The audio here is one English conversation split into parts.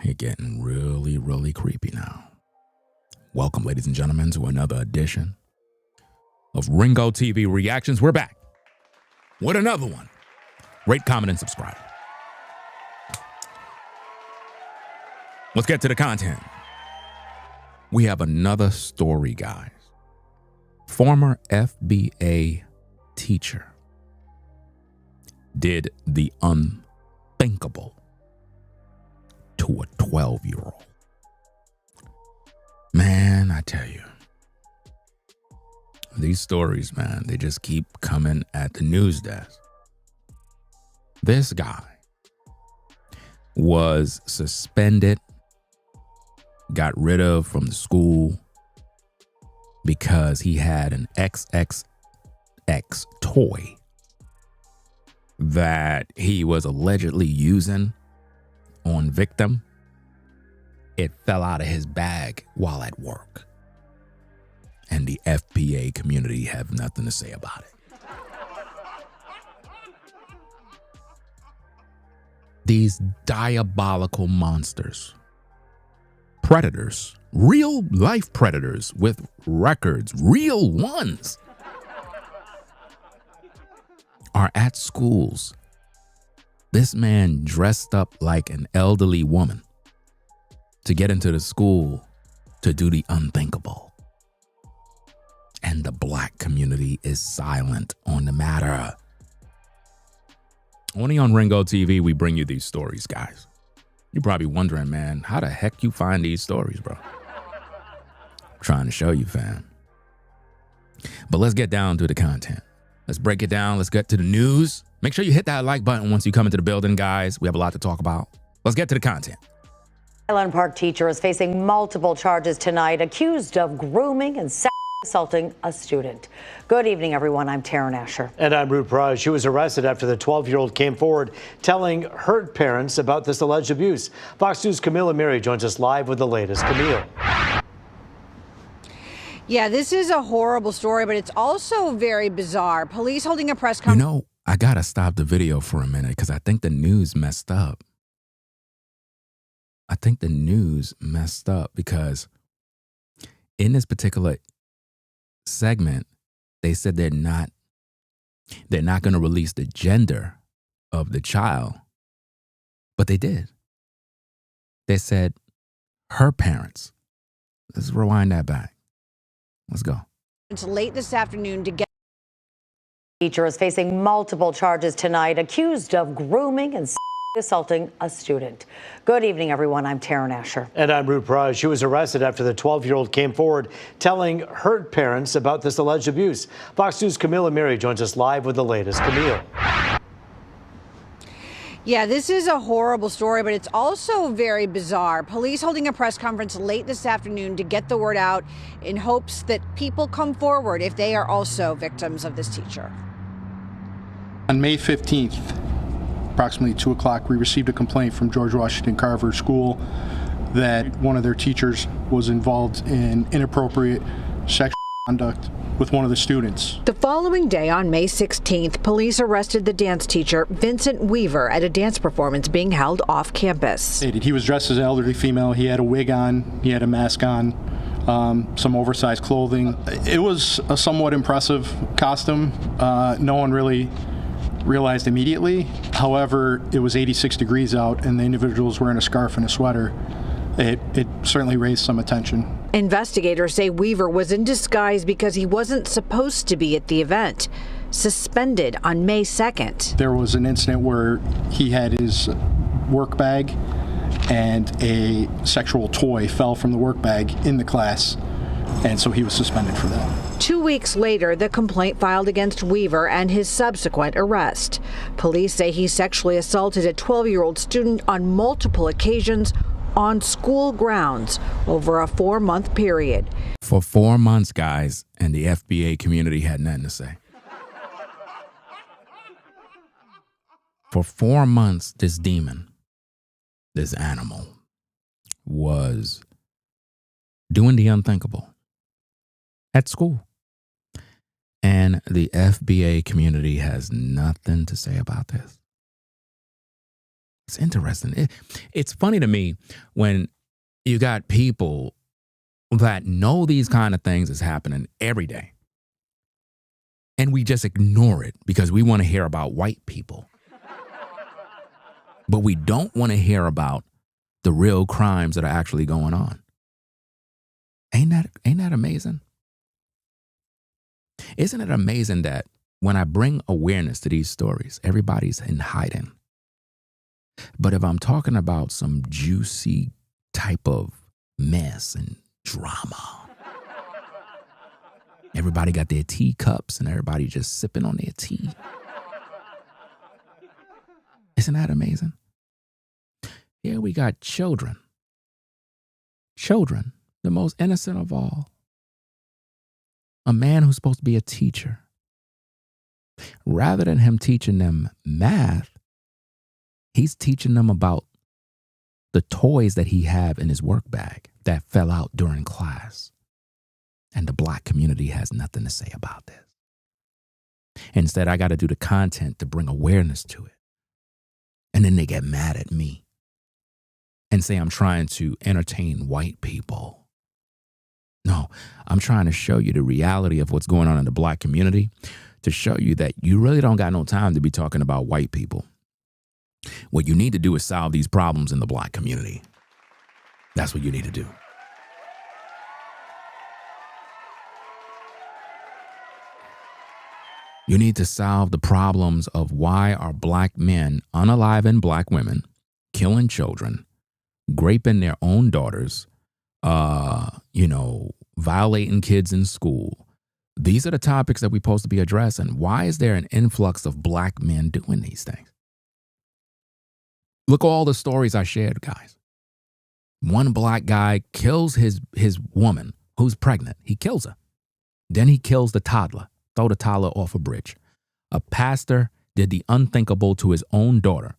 You're getting really, really creepy now. Welcome, ladies and gentlemen, to another edition of Ringo TV Reactions. We're back with another one. Rate, comment, and subscribe. Let's get to the content. We have another story, guys. Former FBA teacher did the unthinkable to a 12-year-old. Man, I tell you, these stories, man, they just keep coming at the news desk. This guy was suspended, got rid of from the school because he had an XXX toy that he was allegedly using on victim. It fell out of his bag while at work. And the FBA community have nothing to say about it. These diabolical monsters, predators, real life predators with records, real ones, are at schools. This man dressed up like an elderly woman to get into the school to do the unthinkable. And the black community is silent on the matter. Only on Ringo TV, we bring you these stories, guys. You're probably wondering, man, how the heck you find these stories, bro? I'm trying to show you, fam. But let's get down to the content. Let's break it down. Let's get to the news. Make sure you hit that like button once you come into the building, guys. We have a lot to talk about. Let's get to the content. Highland Park teacher is facing multiple charges tonight, accused of grooming and sexually assaulting a student. Good evening, everyone. I'm Taryn Asher. And I'm Ruth Praj. She was arrested after the 12-year-old came forward telling her parents about this alleged abuse. Fox News' Camille Amiri joins us live with the latest. Camille. Yeah, this is a horrible story, but it's also very bizarre. Police holding a press conference. You know, I gotta stop the video for a minute because I think the news messed up. Because in this particular segment, they said they're not going to release the gender of the child, but they did. They said her parents. Let's rewind that back. Let's go. It's late this afternoon to get. Teacher is facing multiple charges tonight, accused of grooming and assaulting a student. Good evening, everyone. I'm Taryn Asher. And I'm Ruth Praj. She was arrested after the 12-year-old came forward telling her parents about this alleged abuse. Fox News' Camille Amiri joins us live with the latest. Camille. Yeah, this is a horrible story, but it's also very bizarre. Police holding a press conference late this afternoon to get the word out in hopes that people come forward if they are also victims of this teacher. On May 15th, approximately 2 o'clock, we received a complaint from George Washington Carver School that one of their teachers was involved in inappropriate sexual conduct with one of the students. The following day, on May 16th, police arrested the dance teacher, Vincent Weaver, at a dance performance being held off campus. He was dressed as an elderly female. He had a wig on. He had a mask on. Some oversized clothing. It was a somewhat impressive costume. No one really realized immediately. However, it was 86 degrees out and the individual was wearing a scarf and a sweater. It certainly raised some attention. Investigators say Weaver was in disguise because he wasn't supposed to be at the event. Suspended on May 2nd. There was an incident where he had his work bag and a sexual toy fell from the work bag in the class, and so he was suspended for that. 2 weeks later, the complaint filed against Weaver and his subsequent arrest. Police say he sexually assaulted a 12-year-old student on multiple occasions on school grounds over a 4-month period. For 4 months, guys, and the FBA community had nothing to say. For 4 months, this demon, this animal, was doing the unthinkable at school. And the FBA community has nothing to say about this. it's interesting. It's funny to me when you got people that know these kind of things is happening every day. And we just ignore it because we want to hear about white people. But we don't want to hear about the real crimes that are actually going on. Ain't that amazing? Isn't it amazing that when I bring awareness to these stories, everybody's in hiding? But if I'm talking about some juicy type of mess and drama, everybody got their teacups and everybody just sipping on their tea. Isn't that amazing? Here we got children. Children, the most innocent of all. A man who's supposed to be a teacher. Rather than him teaching them math, he's teaching them about the toys that he have in his work bag that fell out during class. And the black community has nothing to say about this. Instead, I got to do the content to bring awareness to it. And then they get mad at me and say I'm trying to entertain white people. No, I'm trying to show you the reality of what's going on in the black community, to show you that you really don't got no time to be talking about white people. What you need to do is solve these problems in the black community. That's what you need to do. You need to solve the problems of why are black men unaliving black women, killing children, raping their own daughters, violating kids in school. These are the topics that we're supposed to be addressing. Why is there an influx of black men doing these things? Look at all the stories I shared, guys. One black guy kills his woman who's pregnant. He kills her. Then he kills the toddler. Throw the toddler off a bridge. A pastor did the unthinkable to his own daughter.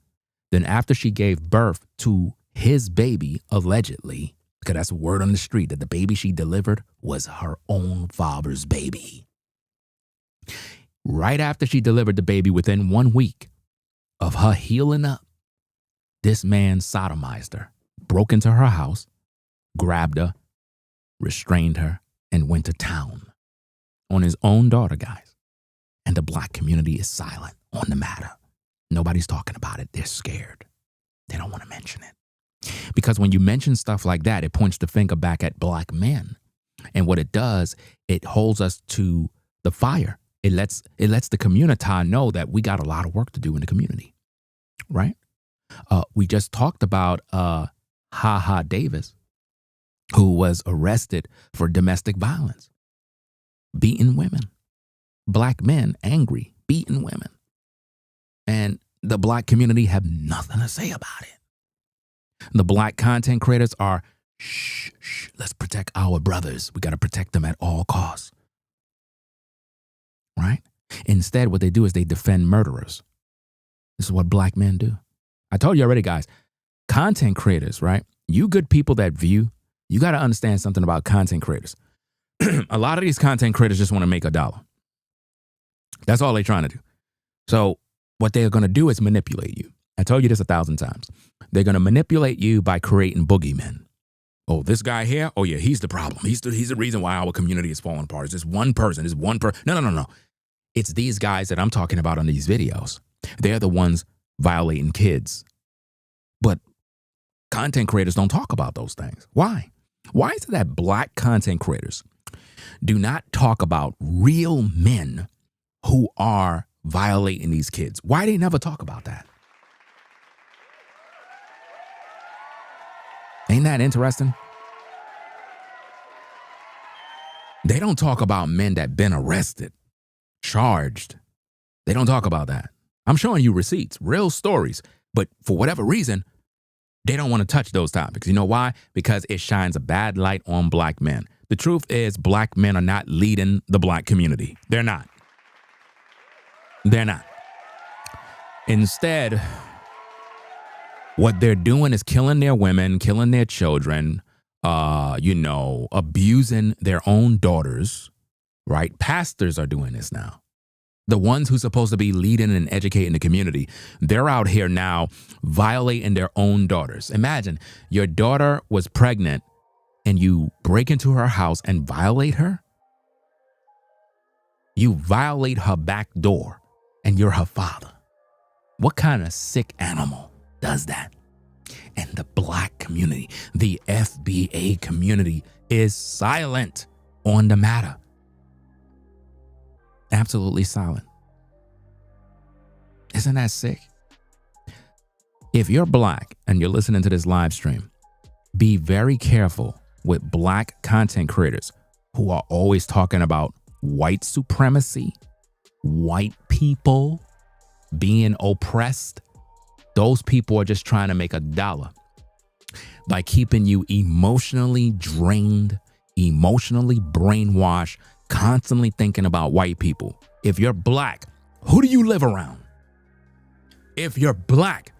Then after she gave birth to his baby, allegedly, because that's a word on the street, that the baby she delivered was her own father's baby. Right after she delivered the baby, within 1 week of her healing up, this man sodomized her, broke into her house, grabbed her, restrained her, and went to town on his own daughter, guys. And the black community is silent on the matter. Nobody's talking about it. They're scared. They don't want to mention it. Because when you mention stuff like that, it points the finger back at black men. And what it does, it holds us to the fire. It lets the community know that we got a lot of work to do in the community, right? We just talked about Ha Ha Davis, who was arrested for domestic violence. Beating women, black men angry, beating women. And the black community have nothing to say about it. The black content creators are, shh, let's protect our brothers. We got to protect them at all costs. Right? Instead, what they do is they defend murderers. This is what black men do. I told you already, guys, content creators, right? You good people that view, you got to understand something about content creators. A lot of these content creators just want to make $1. That's all they're trying to do. So what they're going to do is manipulate you. I told you this 1,000 times. They're going to manipulate you by creating boogeymen. Oh, this guy here? Oh, yeah, he's the problem. He's the reason why our community is falling apart. It's this one person. It's one person. No. It's these guys that I'm talking about on these videos. They're the ones violating kids. But content creators don't talk about those things. Why? Why is it that black content creators do not talk about real men who are violating these kids? Why they never talk about that? Ain't that interesting? They don't talk about men that been arrested, charged. They don't talk about that. I'm showing you receipts, real stories, but for whatever reason, they don't want to touch those topics. You know why? Because it shines a bad light on black men. The truth is, black men are not leading the black community. They're not. They're not. Instead, what they're doing is killing their women, killing their children, abusing their own daughters, right? Pastors are doing this now. The ones who's supposed to be leading and educating the community, they're out here now violating their own daughters. Imagine your daughter was pregnant and you break into her house and violate her. You violate her back door and you're her father. What kind of sick animal does that? And the black community, the FBA community, is silent on the matter. Absolutely silent. Isn't that sick? If you're black and you're listening to this live stream, be very careful with black content creators who are always talking about white supremacy, white people being oppressed. Those people are just trying to make a dollar by keeping you emotionally drained, emotionally brainwashed, constantly thinking about white people. If you're black, who do you live around? If you're black,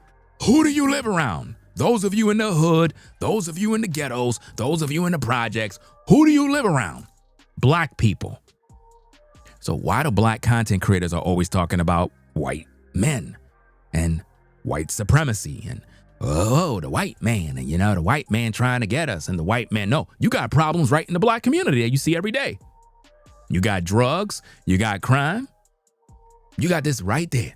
who do you live around? Those of you in the hood, those of you in the ghettos, those of you in the projects, who do you live around? Black people. So why do black content creators are always talking about white men and white supremacy and the white man and the white man trying to get us and the white man? No, you got problems right in the black community that you see every day. You got drugs, you got crime, you got this right there.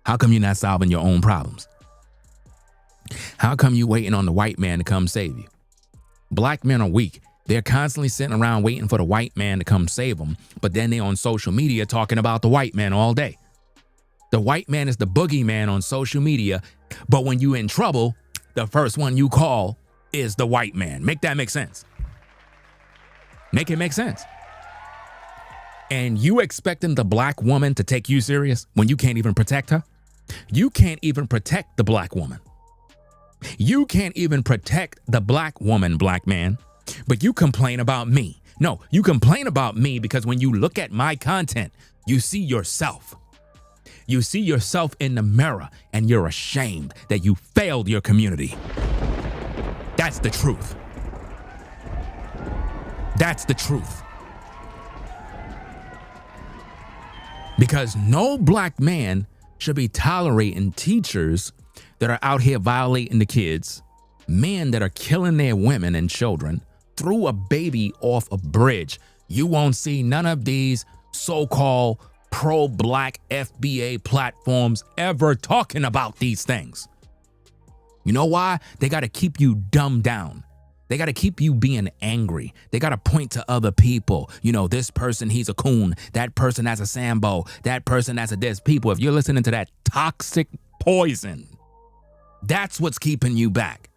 How come you're not solving your own problems? How come you waiting on the white man to come save you? Black men are weak. They're constantly sitting around waiting for the white man to come save them, but then they're on social media talking about the white man all day. The white man is the boogeyman on social media, but when you're in trouble, the first one you call is the white man. Make that make sense. Make it make sense. And you expecting the black woman to take you serious when you can't even protect her? You can't even protect the black woman. You can't even protect the black woman, black man, but you complain about me. No, you complain about me because when you look at my content, you see yourself. You see yourself in the mirror and you're ashamed that you failed your community. That's the truth. That's the truth. Because no black man should be tolerating teachers that are out here violating the kids, men that are killing their women and children, threw a baby off a bridge. You won't see none of these so-called pro-black FBA platforms ever talking about these things. You know why? They got to keep you dumbed down. They got to keep you being angry. They got to point to other people. This person, he's a coon. That person has a Sambo. That person has a this. People, if you're listening to that toxic poison, that's what's keeping you back.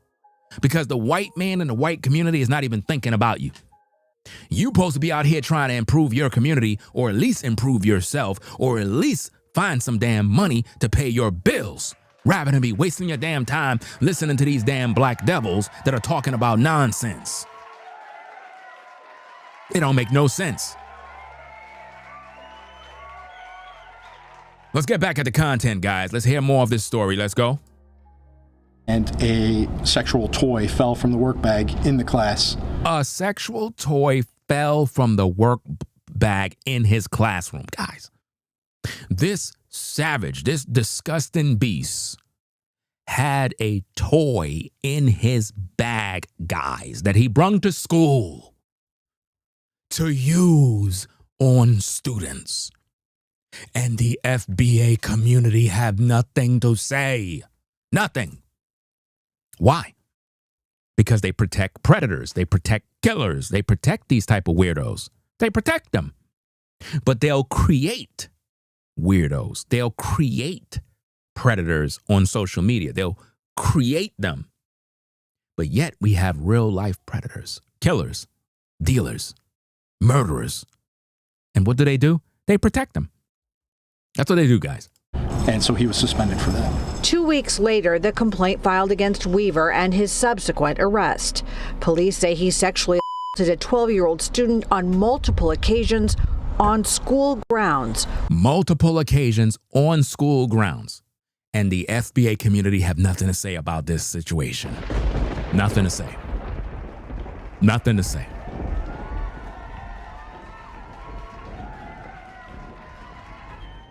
Because the white man in the white community is not even thinking about you. You're supposed to be out here trying to improve your community, or at least improve yourself, or at least find some damn money to pay your bills, rather than be wasting your damn time listening to these damn black devils that are talking about nonsense. It don't make no sense. Let's get back at the content, guys. Let's hear more of this story. Let's go. And a sexual toy fell from the work bag in the class. A sexual toy fell from the work bag in his classroom. Guys, this savage, this disgusting beast had a toy in his bag, guys, that he brung to school to use on students. And the FBA community have nothing to say. Nothing. Why? Because they protect predators, they protect killers, they protect these type of weirdos. They protect them. But they'll create weirdos. They'll create predators on social media. They'll create them. But yet we have real life predators, killers, dealers, murderers. And what do? They protect them. That's what they do, guys. And so he was suspended for that. 2 weeks later, the complaint filed against Weaver and his subsequent arrest. Police say he sexually assaulted a 12-year-old student on multiple occasions on school grounds. Multiple occasions on school grounds. And the FBA community have nothing to say about this situation. Nothing to say. Nothing to say.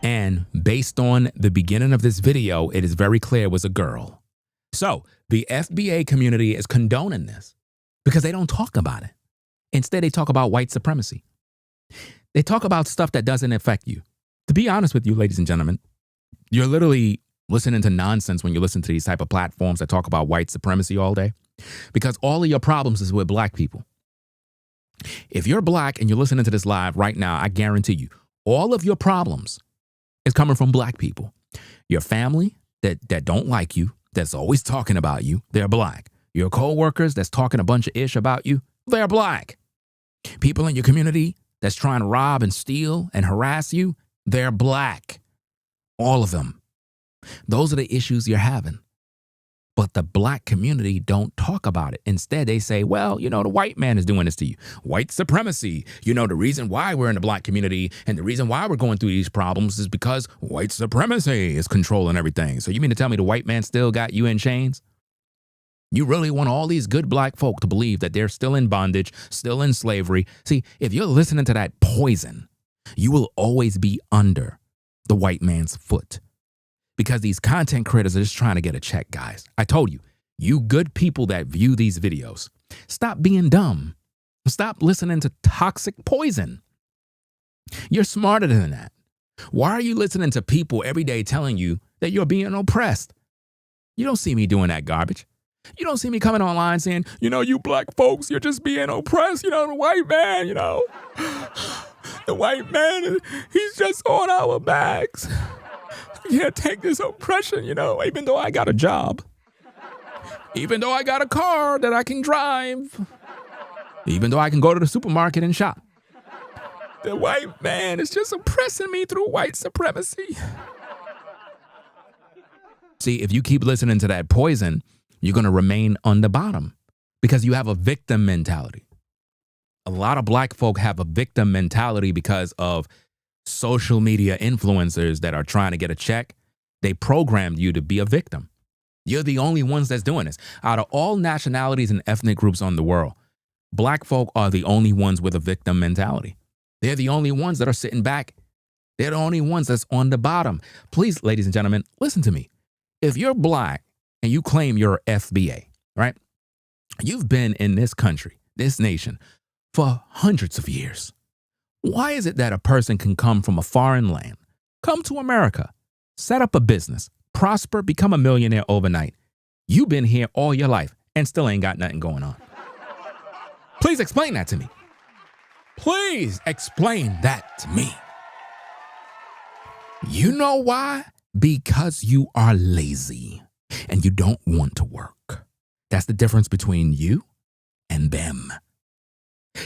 And based on the beginning of this video, it is very clear it was a girl. So the FBA community is condoning this because they don't talk about it. Instead, they talk about white supremacy. They talk about stuff that doesn't affect you. To be honest with you, ladies and gentlemen, you're literally listening to nonsense when you listen to these type of platforms that talk about white supremacy all day, because all of your problems is with black people. If you're black and you're listening to this live right now, I guarantee you, all of your problems is coming from black people. Your family that don't like you, that's always talking about you, they're black. Your coworkers that's talking a bunch of ish about you, they're black. People in your community that's trying to rob and steal and harass you, they're black. All of them. Those are the issues you're having. But the black community don't talk about it. Instead, they say, well, the white man is doing this to you. White supremacy. The reason why we're in the black community and the reason why we're going through these problems is because white supremacy is controlling everything. So you mean to tell me the white man still got you in chains? You really want all these good black folk to believe that they're still in bondage, still in slavery. See, if you're listening to that poison, you will always be under the white man's foot. Because these content creators are just trying to get a check, guys. I told you, you good people that view these videos, stop being dumb. Stop listening to toxic poison. You're smarter than that. Why are you listening to people every day telling you that you're being oppressed? You don't see me doing that garbage. You don't see me coming online saying, you black folks, you're just being oppressed. The white man, the white man, he's just on our backs. You can't take this oppression, even though I got a job. Even though I got a car that I can drive. Even though I can go to the supermarket and shop. The white man is just oppressing me through white supremacy. See, if you keep listening to that poison, you're going to remain on the bottom because you have a victim mentality. A lot of black folk have a victim mentality because of social media influencers that are trying to get a check. They programmed you to be a victim. You're the only ones that's doing this. Out of all nationalities and ethnic groups on the world, black folk are the only ones with a victim mentality. They're the only ones that are sitting back. They're the only ones that's on the bottom. Please, ladies and gentlemen, listen to me. If you're black and you claim you're FBA, right? You've been in this country, this nation, for hundreds of years. Why is it that a person can come from a foreign land, come to America, set up a business, prosper, become a millionaire overnight? You've been here all your life and still ain't got nothing going on. Please explain that to me. Please explain that to me. You know why? Because you are lazy and you don't want to work. That's the difference between you and them.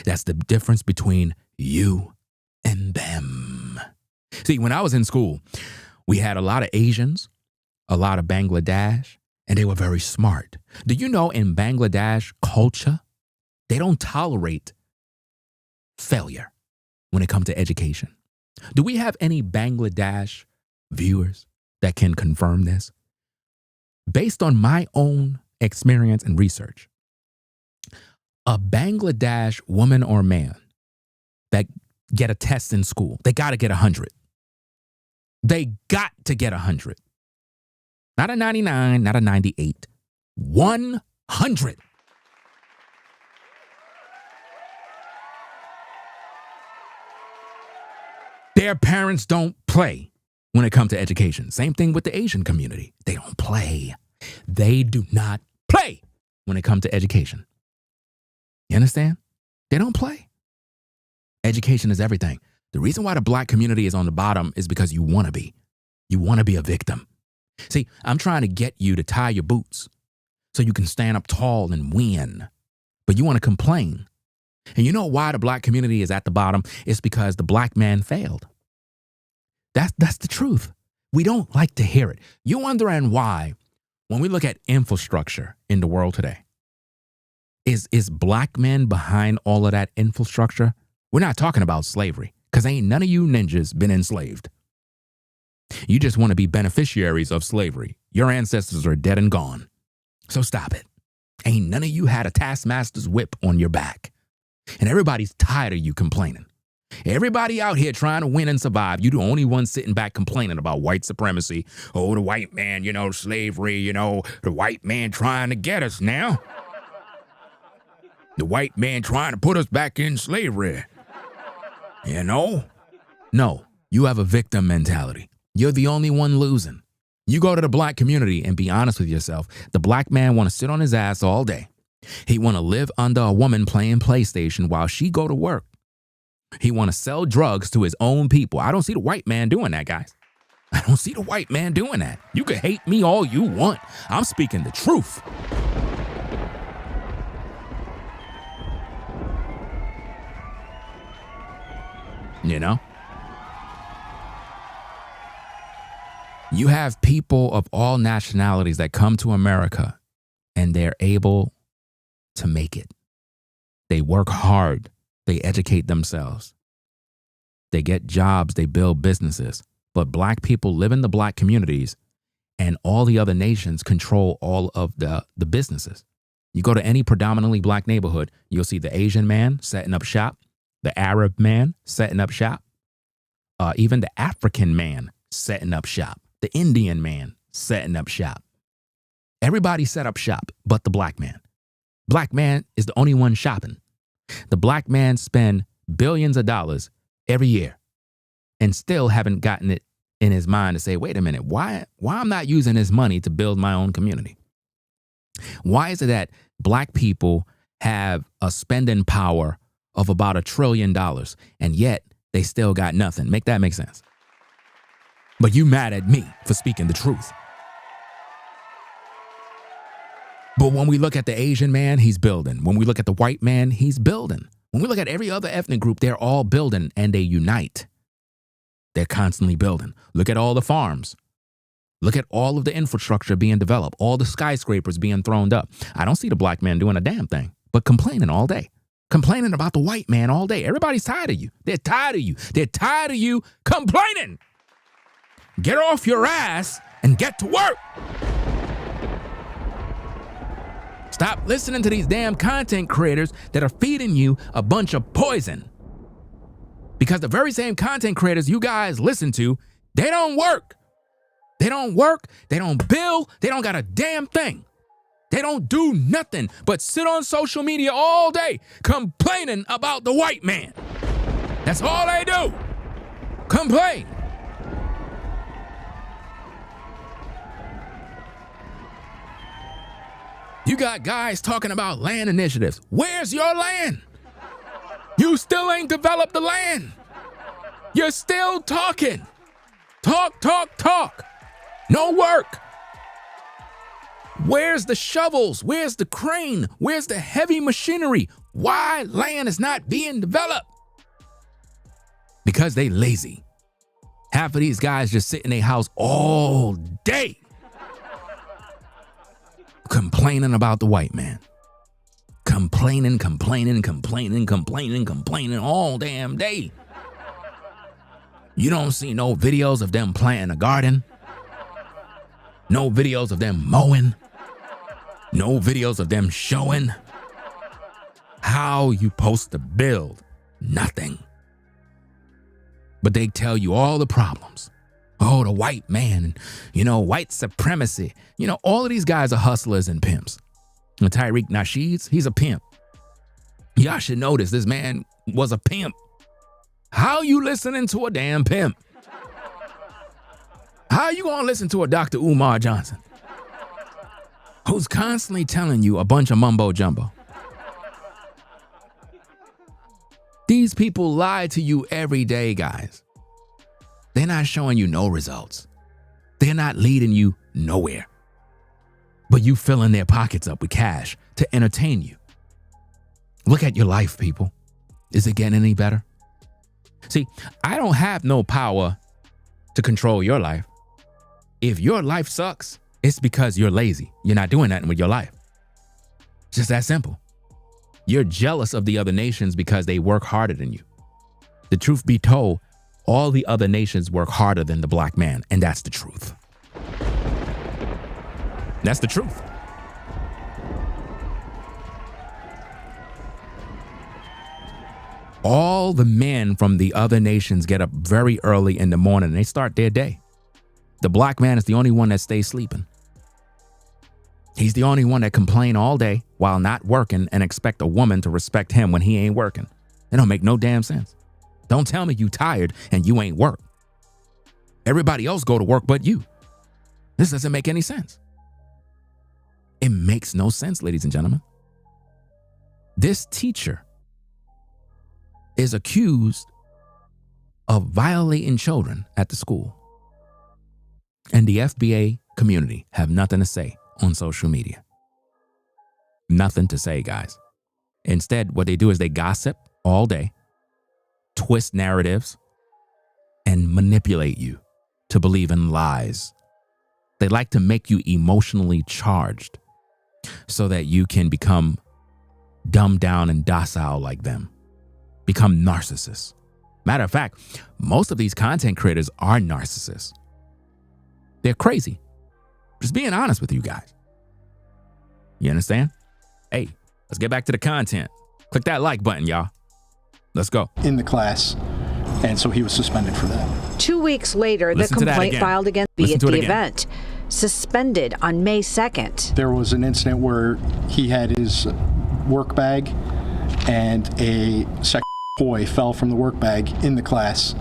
That's the difference between you and them. See, when I was in school, we had a lot of Asians, a lot of Bangladesh, and they were very smart. Do you know in Bangladesh culture, they don't tolerate failure when it comes to education? Do we have any Bangladesh viewers that can confirm this? Based on my own experience and research, a Bangladesh woman or man that get a test in school, they got to get 100. They got to get 100. Not a 99, not a 98. 100. Their parents don't play when it comes to education. Same thing with the Asian community. They don't play. They do not play when it comes to education. You understand? They don't play. Education is everything. The reason why the black community is on the bottom is because you want to be. You want to be a victim. See, I'm trying to get you to tie your boots so you can stand up tall and win. But you want to complain. And you know why the black community is at the bottom? It's because the black man failed. That's the truth. We don't like to hear it. You wondering why, when we look at infrastructure in the world today, is black men behind all of that infrastructure? We're not talking about slavery, because ain't none of you ninjas been enslaved. You just want to be beneficiaries of slavery. Your ancestors are dead and gone. So stop it. Ain't none of you had a taskmaster's whip on your back. And everybody's tired of you complaining. Everybody out here trying to win and survive. You the only one sitting back complaining about white supremacy. Oh, the white man, slavery, the white man trying to get us now. The white man trying to put us back in slavery. No, you have a victim mentality. You're the only one losing. You go to the black community and be honest with yourself. The black man want to sit on his ass all day. He want to live under a woman playing PlayStation while she go to work. He want to sell drugs to his own people. I don't see the white man doing that, guys. I don't see the white man doing that. You can hate me all you want. I'm speaking the truth. You have people of all nationalities that come to America and they're able to make it. They work hard. They educate themselves. They get jobs. They build businesses. But black people live in the black communities and all the other nations control all of the businesses. You go to any predominantly black neighborhood, you'll see the Asian man setting up shop, the Arab man setting up shop, even the African man setting up shop, the Indian man setting up shop. Everybody set up shop but the black man. Black man is the only one shopping. The black man spend billions of dollars every year and still haven't gotten it in his mind to say, wait a minute, why I'm not using this money to build my own community? Why is it that black people have a spending power of about $1 trillion and yet they still got nothing? Make that make sense. But you mad at me for speaking the truth. But when we look at the Asian man, he's building. When we look at the white man, he's building. When we look at every other ethnic group, they're all building and they unite. They're constantly building. Look at all the farms. Look at all of the infrastructure being developed, all the skyscrapers being thrown up. I don't see the black man doing a damn thing, but complaining all day. Complaining about the white man all day. Everybody's tired of you. They're tired of you. They're tired of you complaining. Get off your ass and get to work. Stop listening to these damn content creators that are feeding you a bunch of poison. Because the very same content creators you guys listen to, they don't work. They don't work. They don't build. They don't got a damn thing. They don't do nothing but sit on social media all day complaining about the white man. That's all they do. Complain. You got guys talking about land initiatives. Where's your land? You still ain't developed the land. You're still talking. Talk. No work. Where's the shovels? Where's the crane? Where's the heavy machinery? Why land is not being developed? Because they lazy. Half of these guys just sit in their house all day complaining about the white man. Complaining all damn day. You don't see no videos of them planting a garden. No videos of them mowing. No videos of them showing how you supposed to build. Nothing. But they tell you all the problems. Oh, the white man, white supremacy. All of these guys are hustlers and pimps. And Tariq Nasheed, he's a pimp. Y'all should notice this man was a pimp. How you listening to a damn pimp? How you gonna listen to a Dr. Umar Johnson who's constantly telling you a bunch of mumbo jumbo? These people lie to you every day, guys. They're not showing you no results. They're not leading you nowhere. But you filling their pockets up with cash to entertain you. Look at your life, people. Is it getting any better? See, I don't have no power to control your life. If your life sucks, it's because you're lazy. You're not doing nothing with your life. It's just that simple. You're jealous of the other nations because they work harder than you. The truth be told, all the other nations work harder than the black man, and that's the truth. That's the truth. All All the men from the other nations get up very early in the morning and they start their day. The black man is the only one that stays sleeping. He's the only one that complain all day while not working and expect a woman to respect him when he ain't working. It don't make no damn sense. Don't tell me you tired and you ain't work. Everybody else go to work but you. This doesn't make any sense. It makes no sense, ladies and gentlemen. This teacher is accused of violating children at the school. And the FBA community have nothing to say on social media. Nothing to say, guys. Instead, what they do is they gossip all day, twist narratives, and manipulate you to believe in lies. They like to make you emotionally charged so that you can become dumbed down and docile like them, become narcissists. Matter of fact, most of these content creators are narcissists. They're crazy. Just being honest with you guys. You understand? Hey, let's get back to the content. Click that like button, y'all. Let's go. In the class, and so he was suspended for that. 2 weeks later, the complaint filed against the event suspended on May 2nd. There was an incident where he had his work bag and a second boy fell from the work bag in the class,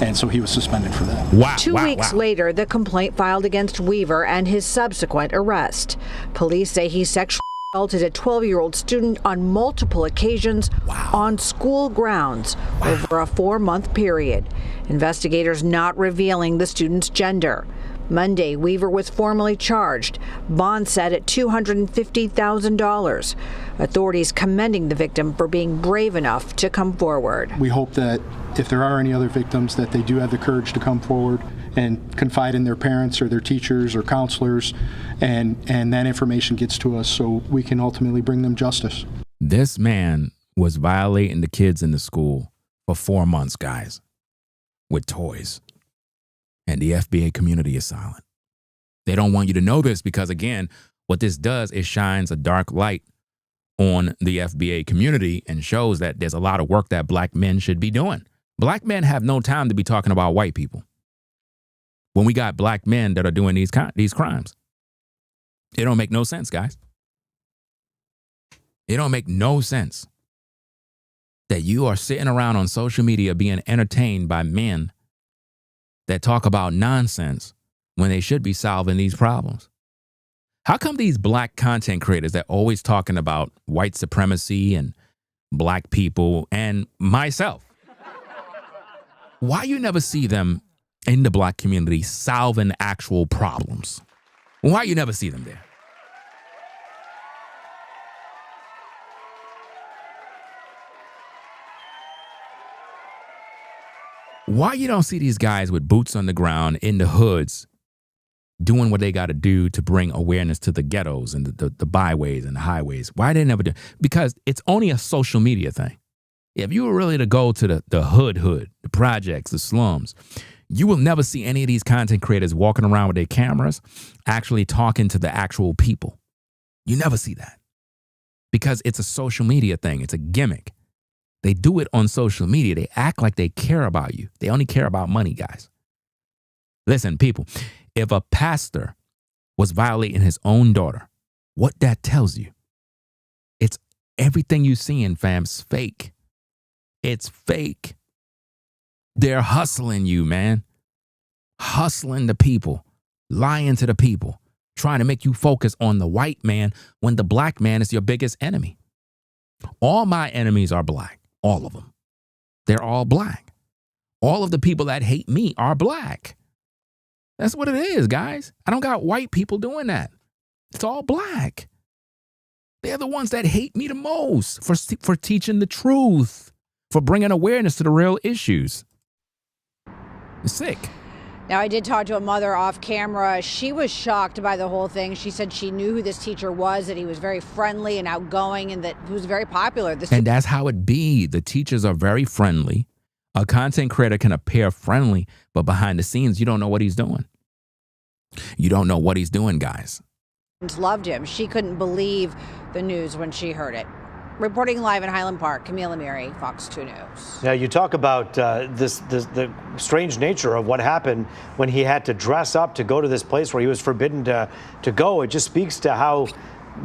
and so he was suspended for that. Wow. 2 weeks later, the complaint filed against Weaver and his subsequent arrest. Police say he sexually assaulted a 12-year-old student on multiple occasions on school grounds over a 4-month period. Investigators not revealing the student's gender. Monday, Weaver was formally charged, bond set at $250,000. Authorities commending the victim for being brave enough to come forward. We hope that if there are any other victims, that they do have the courage to come forward and confide in their parents or their teachers or counselors, and that information gets to us so we can ultimately bring them justice. This man was violating the kids in the school for 4 months, guys, with toys. And the FBA community is silent. They don't want you to know this because, again, what this does is shines a dark light on the FBA community and shows that there's a lot of work that black men should be doing. Black men have no time to be talking about white people when we got black men that are doing these crimes. It don't make no sense, guys. It don't make no sense that you are sitting around on social media being entertained by men that talk about nonsense when they should be solving these problems. How come these black content creators that always talking about white supremacy and black people and myself, why you never see them in the black community solving actual problems? Why you never see them there? Why you don't see these guys with boots on the ground in the hoods doing what they got to do to bring awareness to the ghettos and the byways and the highways? Why they never do? Because it's only a social media thing. If you were really to go to the hood, the projects, the slums, you will never see any of these content creators walking around with their cameras actually talking to the actual people. You never see that because it's a social media thing. It's a gimmick. They do it on social media. They act like they care about you. They only care about money, guys. Listen, people, if a pastor was violating his own daughter, what that tells you, it's everything you see in fam's fake. It's fake. They're hustling you, man. Hustling the people, lying to the people, trying to make you focus on the white man when the black man is your biggest enemy. All my enemies are black. All of them. They're all black. All of the people that hate me are black. That's what it is, guys. I don't got white people doing that. It's all black. They're the ones that hate me the most for teaching the truth, for bringing awareness to the real issues. It's sick. Now, I did talk to a mother off camera. She was shocked by the whole thing. She said she knew who this teacher was, that he was very friendly and outgoing, and that he was very popular. And that's how it be. The teachers are very friendly. A content creator can appear friendly, but behind the scenes, you don't know what he's doing. You don't know what he's doing, guys. Loved him. She couldn't believe the news when she heard it. Reporting live in Highland Park, Camille Amiri, Fox 2 News. Now, you talk about the strange nature of what happened when he had to dress up to go to this place where he was forbidden to go. It just speaks to how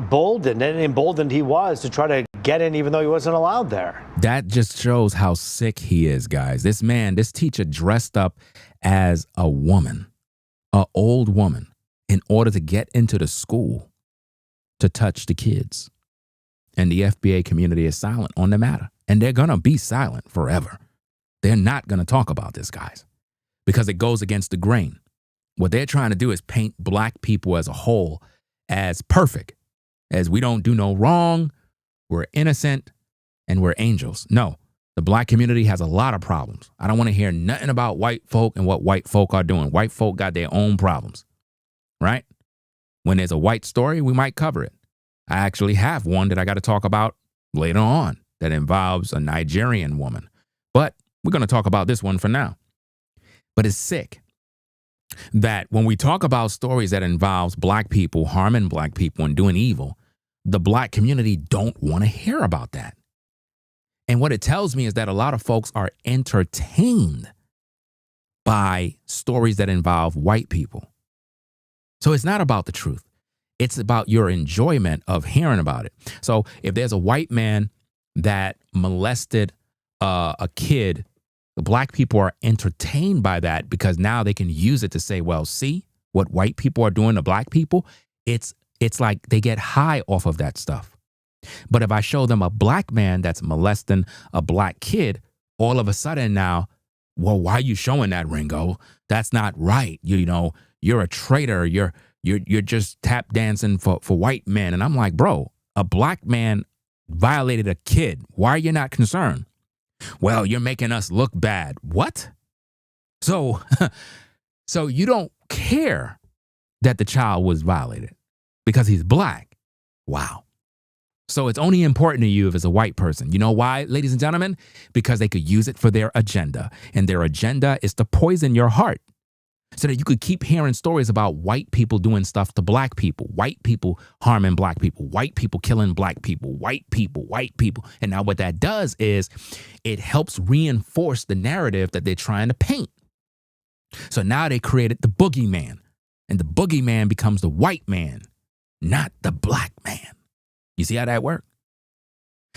bold and emboldened he was to try to get in even though he wasn't allowed there. That just shows how sick he is, guys. This man, this teacher dressed up as a woman, an old woman, in order to get into the school to touch the kids. And the FBA community is silent on the matter. And they're going to be silent forever. They're not going to talk about this, guys, because it goes against the grain. What they're trying to do is paint black people as a whole as perfect, as we don't do no wrong, we're innocent, and we're angels. No, the black community has a lot of problems. I don't want to hear nothing about white folk and what white folk are doing. White folk got their own problems, right? When there's a white story, we might cover it. I actually have one that I got to talk about later on that involves a Nigerian woman. But we're going to talk about this one for now. But it's sick that when we talk about stories that involves black people harming black people and doing evil, the black community don't want to hear about that. And what it tells me is that a lot of folks are entertained by stories that involve white people. So it's not about the truth. It's about your enjoyment of hearing about it. So if there's a white man that molested a kid, the black people are entertained by that because now they can use it to say, well, see what white people are doing to black people? It's like they get high off of that stuff. But if I show them a black man that's molesting a black kid, all of a sudden now, well, why are you showing that, Ringo? That's not right. You know, you're a traitor. You're just tap dancing for white men. And I'm like, bro, a black man violated a kid. Why are you not concerned? Well, you're making us look bad. What? So you don't care that the child was violated because he's black. Wow. So it's only important to you if it's a white person. You know why, ladies and gentlemen? Because they could use it for their agenda. And their agenda is to poison your heart, so that you could keep hearing stories about white people doing stuff to black people, white people harming black people, white people killing black people, white people. And now what that does is it helps reinforce the narrative that they're trying to paint. So now they created the boogeyman, and the boogeyman becomes the white man, not the black man. You see how that works?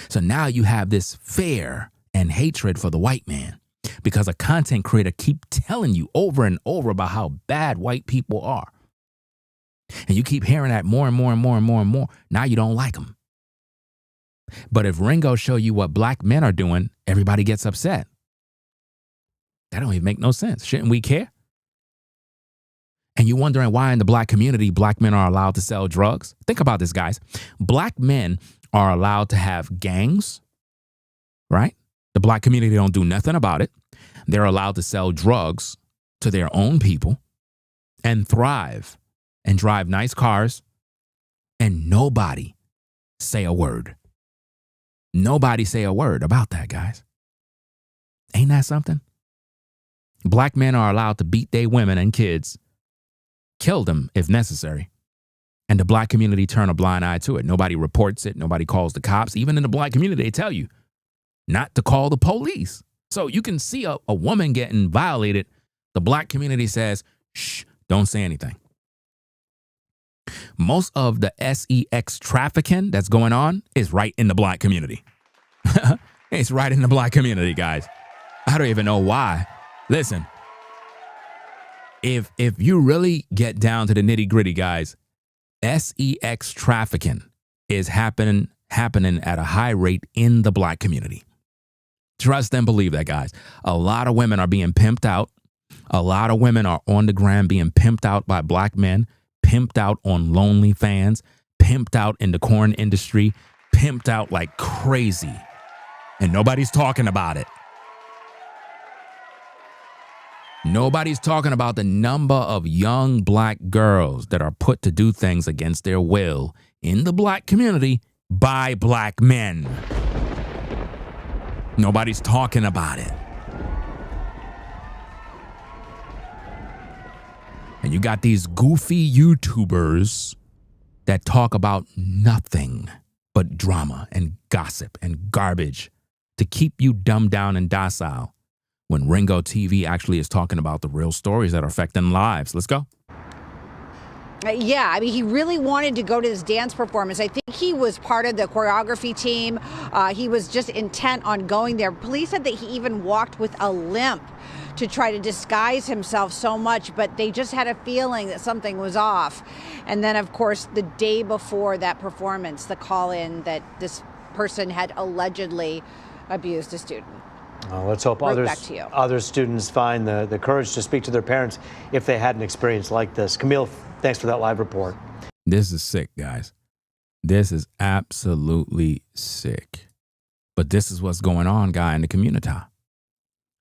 So now you have this fear and hatred for the white man, because a content creator keep telling you over and over about how bad white people are. And you keep hearing that more and more and more and more and more. Now you don't like them. But if Ringo show you what black men are doing, everybody gets upset. That don't even make no sense. Shouldn't we care? And you're wondering why in the black community, black men are allowed to sell drugs? Think about this, guys. Black men are allowed to have gangs, right? The black community don't do nothing about it. They're allowed to sell drugs to their own people and thrive and drive nice cars, and nobody say a word. Nobody say a word about that, guys. Ain't that something? Black men are allowed to beat their women and kids, kill them if necessary, and the black community turn a blind eye to it. Nobody reports it. Nobody calls the cops. Even in the black community, they tell you not to call the police. So you can see a woman getting violated. The black community says, shh, don't say anything. Most of the sex trafficking that's going on is right in the black community. It's right in the black community, guys. I don't even know why. Listen, if you really get down to the nitty gritty, guys, sex trafficking is happening at a high rate in the black community. Trust and believe that, guys. A lot of women are being pimped out. A lot of women are on the gram being pimped out by black men, pimped out on OnlyFans, pimped out in the corn industry, pimped out like crazy. And nobody's talking about it. Nobody's talking about the number of young black girls that are put to do things against their will in the black community by black men. Nobody's talking about it. And you got these goofy YouTubers that talk about nothing but drama and gossip and garbage to keep you dumbed down and docile when Ringo TV actually is talking about the real stories that are affecting lives. Let's go. Yeah, I mean, he really wanted to go to this dance performance. I think he was part of the choreography team. He was just intent on going there. Police said that he even walked with a limp to try to disguise himself so much, but they just had a feeling that something was off. And then, of course, the day before that performance, the call in that this person had allegedly abused a student. Well, let's hope other students find the courage to speak to their parents if they had an experience like this. Camille, thanks for that live report. This is sick, guys. This is absolutely sick. But this is what's going on, guy, in the community.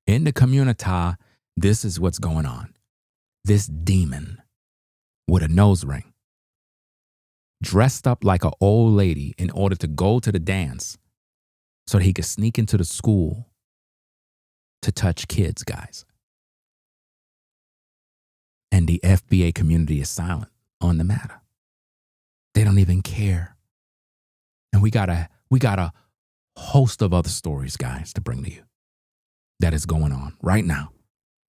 In the community, this is what's going on. This demon with a nose ring, dressed up like an old lady in order to go to the dance so that he could sneak into the school to touch kids, guys. And the FBA community is silent on the matter. They don't even care. And we got a host of other stories, guys, to bring to you that is going on right now.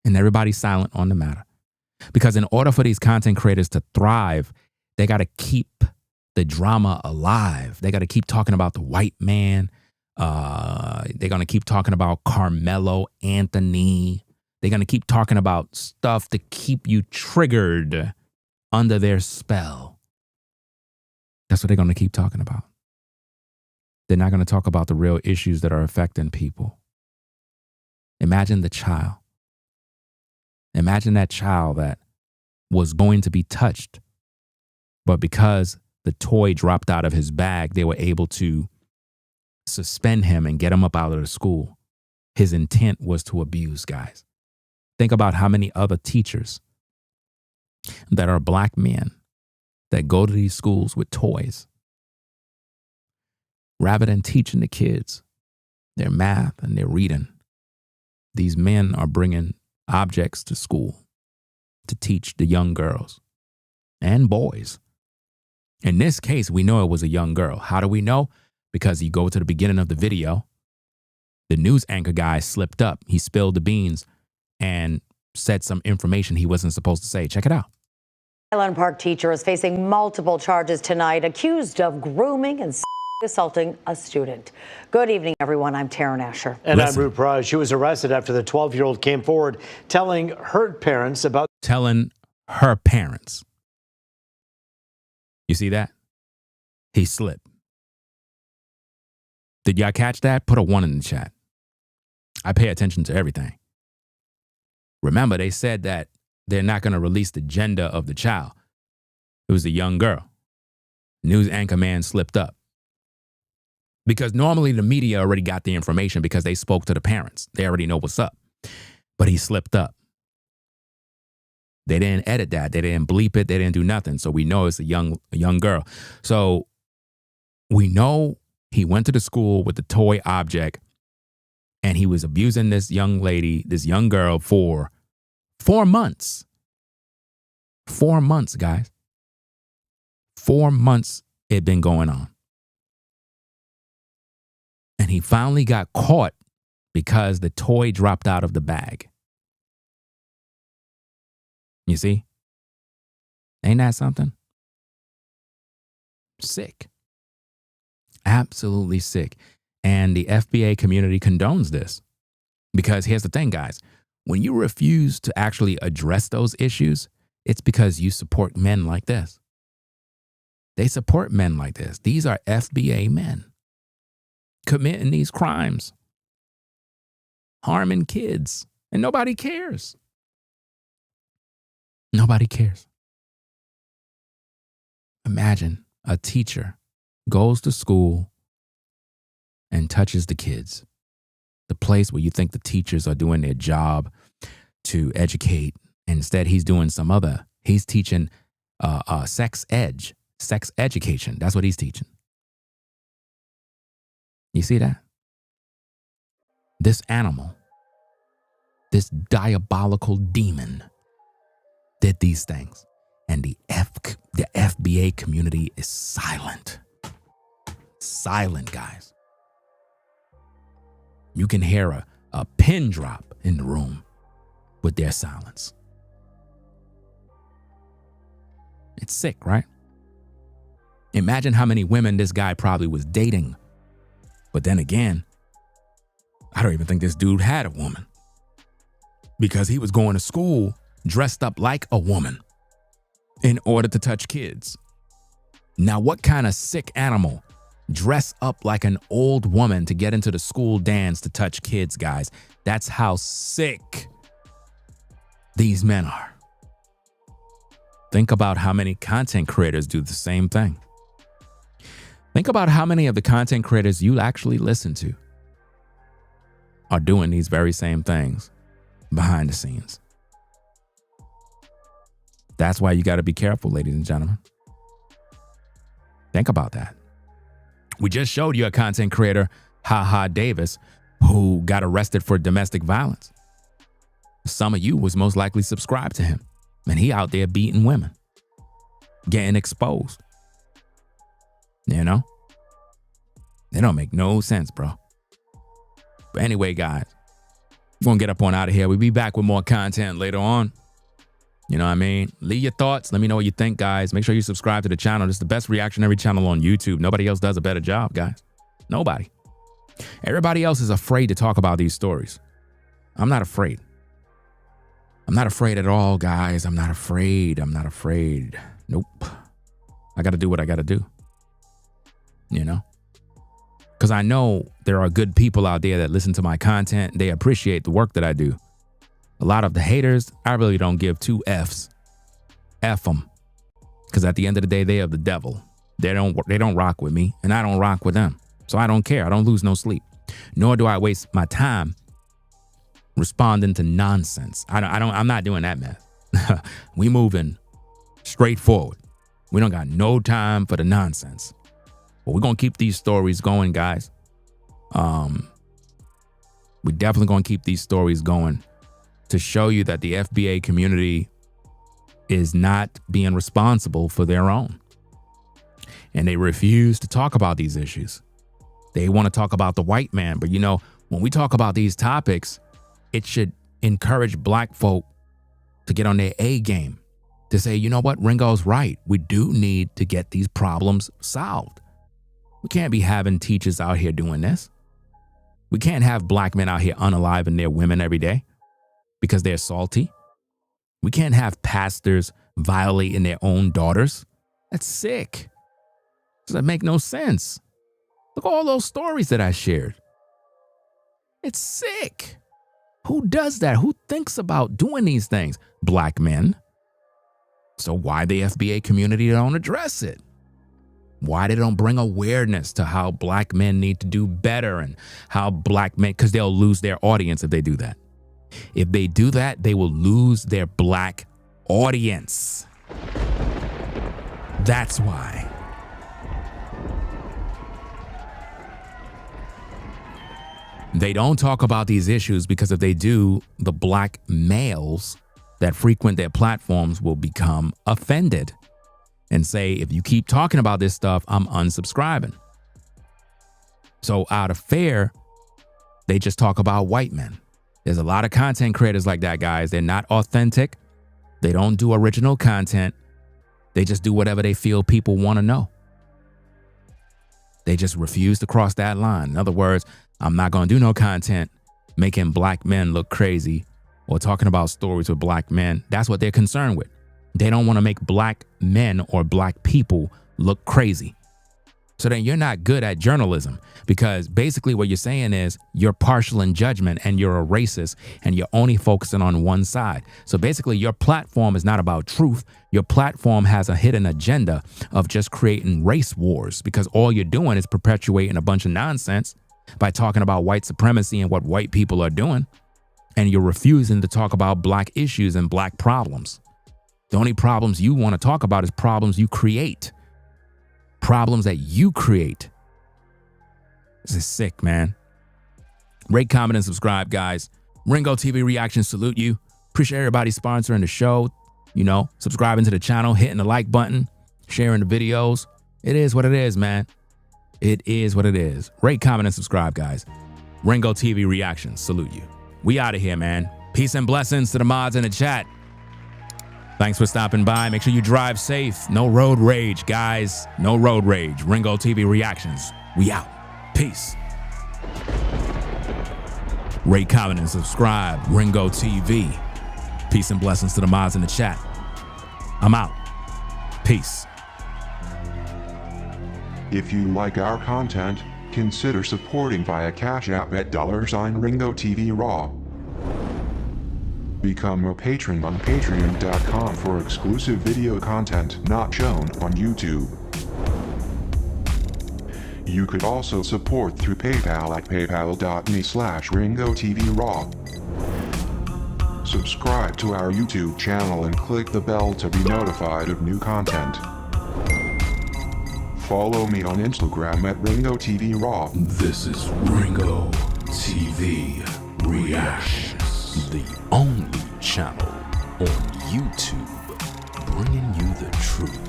And everybody's silent on the matter. Because in order for these content creators to thrive, they got to keep the drama alive. They got to keep talking about the white man. They're going to keep talking about Carmelo Anthony. They're going to keep talking about stuff to keep you triggered under their spell. That's what they're going to keep talking about. They're not going to talk about the real issues that are affecting people. Imagine the child. Imagine that child that was going to be touched, but because the toy dropped out of his bag, they were able to suspend him and get him up out of the school. His intent was to abuse, guys. Think about how many other teachers that are black men that go to these schools with toys. Rather than teaching the kids their math and their reading, these men are bringing objects to school to teach the young girls and boys. In this case, we know it was a young girl. How do we know? Because you go to the beginning of the video, the news anchor guy slipped up. He spilled the beans and said some information he wasn't supposed to say. Check it out. Highland Park teacher is facing multiple charges tonight, accused of grooming and assaulting a student. Good evening, everyone. I'm Taryn Asher. And I'm Ruth Praj. She was arrested after the 12-year-old came forward telling her parents about... Telling her parents. You see that? He slipped. Did y'all catch that? Put a 1 in the chat. I pay attention to everything. Remember, they said that they're not going to release the gender of the child. It was a young girl. News anchor man slipped up. Because normally the media already got the information because they spoke to the parents. They already know what's up. But he slipped up. They didn't edit that. They didn't bleep it. They didn't do nothing. So we know it's a young girl. So we know he went to the school with the toy object and he was abusing this young lady, this young girl for 4 months. 4 months, guys. 4 months it been going on. And he finally got caught because the toy dropped out of the bag. You see? Ain't that something? Sick. Absolutely sick. And the FBA community condones this. Because here's the thing, guys. When you refuse to actually address those issues, it's because you support men like this. They support men like this. These are FBA men committing these crimes, harming kids, and nobody cares. Nobody cares. Imagine a teacher goes to school and touches the kids, the place where you think the teachers are doing their job to educate. Instead, he's doing he's teaching sex education. That's what he's teaching. You see that? This animal, this diabolical demon did these things. And the FBA community is silent. silent, guys. You can hear a pin drop in the room with their silence. It's sick, right? Imagine how many women this guy probably was dating. But then again, I don't even think this dude had a woman, because he was going to school dressed up like a woman in order to touch kids. Now, what kind of sick animal dress up like an old woman to get into the school dance to touch kids, guys? That's how sick these men are. Think about how many content creators do the same thing. Think about how many of the content creators you actually listen to are doing these very same things behind the scenes. That's why you got to be careful, ladies and gentlemen. Think about that. We just showed you a content creator, Haha Davis, who got arrested for domestic violence. Some of you was most likely subscribed to him, and he out there beating women, getting exposed. You know? They don't make no sense, bro. But anyway, guys, we're going to get up on out of here. We'll be back with more content later on. You know what I mean? Leave your thoughts. Let me know what you think, guys. Make sure you subscribe to the channel. This is the best reactionary channel on YouTube. Nobody else does a better job, guys. Nobody. Everybody else is afraid to talk about these stories. I'm not afraid. I'm not afraid at all, guys. I'm not afraid. I'm not afraid. Nope. I got to do what I got to do. You know? Because I know there are good people out there that listen to my content. They appreciate the work that I do. A lot of the haters, I really don't give two F's. F them. Because at the end of the day, they are the devil. They don't rock with me, and I don't rock with them. So I don't care. I don't lose no sleep. Nor do I waste my time responding to nonsense. I'm not doing that mess. We moving straight forward. We don't got no time for the nonsense. But we're going to keep these stories going, guys. We definitely going to keep these stories going to show you that the FBA community is not being responsible for their own. And they refuse to talk about these issues. They want to talk about the white man. But, you know, when we talk about these topics, it should encourage black folk to get on their A game, to say, you know what, Ringo's right. We do need to get these problems solved. We can't be having teachers out here doing this. We can't have black men out here unaliving their women every day because they're salty. We can't have pastors violating their own daughters. That's sick. Does that make no sense? Look at all those stories that I shared. It's sick. Who does that? Who thinks about doing these things? Black men. So why the FBA community don't address it? Why they don't bring awareness to how black men need to do better and how black men, because they'll lose their audience if they do that. If they do that, they will lose their black audience. That's why. They don't talk about these issues because if they do, the black males that frequent their platforms will become offended and say, if you keep talking about this stuff, I'm unsubscribing. So out of fear, they just talk about white men. There's a lot of content creators like that, guys. They're not authentic. They don't do original content. They just do whatever they feel people want to know. They just refuse to cross that line. In other words, I'm not going to do no content making black men look crazy or talking about stories with black men. That's what they're concerned with. They don't want to make black men or black people look crazy. So then you're not good at journalism, because basically what you're saying is you're partial in judgment and you're a racist and you're only focusing on one side. So basically your platform is not about truth. Your platform has a hidden agenda of just creating race wars, because all you're doing is perpetuating a bunch of nonsense by talking about white supremacy and what white people are doing. And you're refusing to talk about black issues and black problems. The only problems you want to talk about is problems you create. Problems that you create. This is sick, man. Rate, comment, and subscribe, guys. Ringo TV Reactions salute you. Appreciate everybody sponsoring the show. You know, subscribing to the channel, hitting the like button, sharing the videos. It is what it is, man. It is what it is. Rate, comment, and subscribe, guys. Ringo TV Reactions, salute you. We out of here, man. Peace and blessings to the mods in the chat. Thanks for stopping by. Make sure you drive safe. No road rage, guys. No road rage. Ringo TV Reactions. We out. Peace. Rate, comment, and subscribe. Ringo TV. Peace and blessings to the mods in the chat. I'm out. Peace. If you like our content, consider supporting via Cash App at $Ringo TV Raw. Become a patron on patreon.com for exclusive video content not shown on YouTube. You could also support through PayPal at paypal.me/Ringo TV Raw. Subscribe to our YouTube channel and click the bell to be notified of new content. Follow me on Instagram at Ringo TV Raw. This is Ringo TV Reactions, the only channel on YouTube bringing you the truth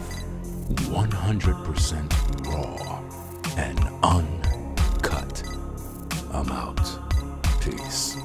100% raw and uncut. I'm out. Peace.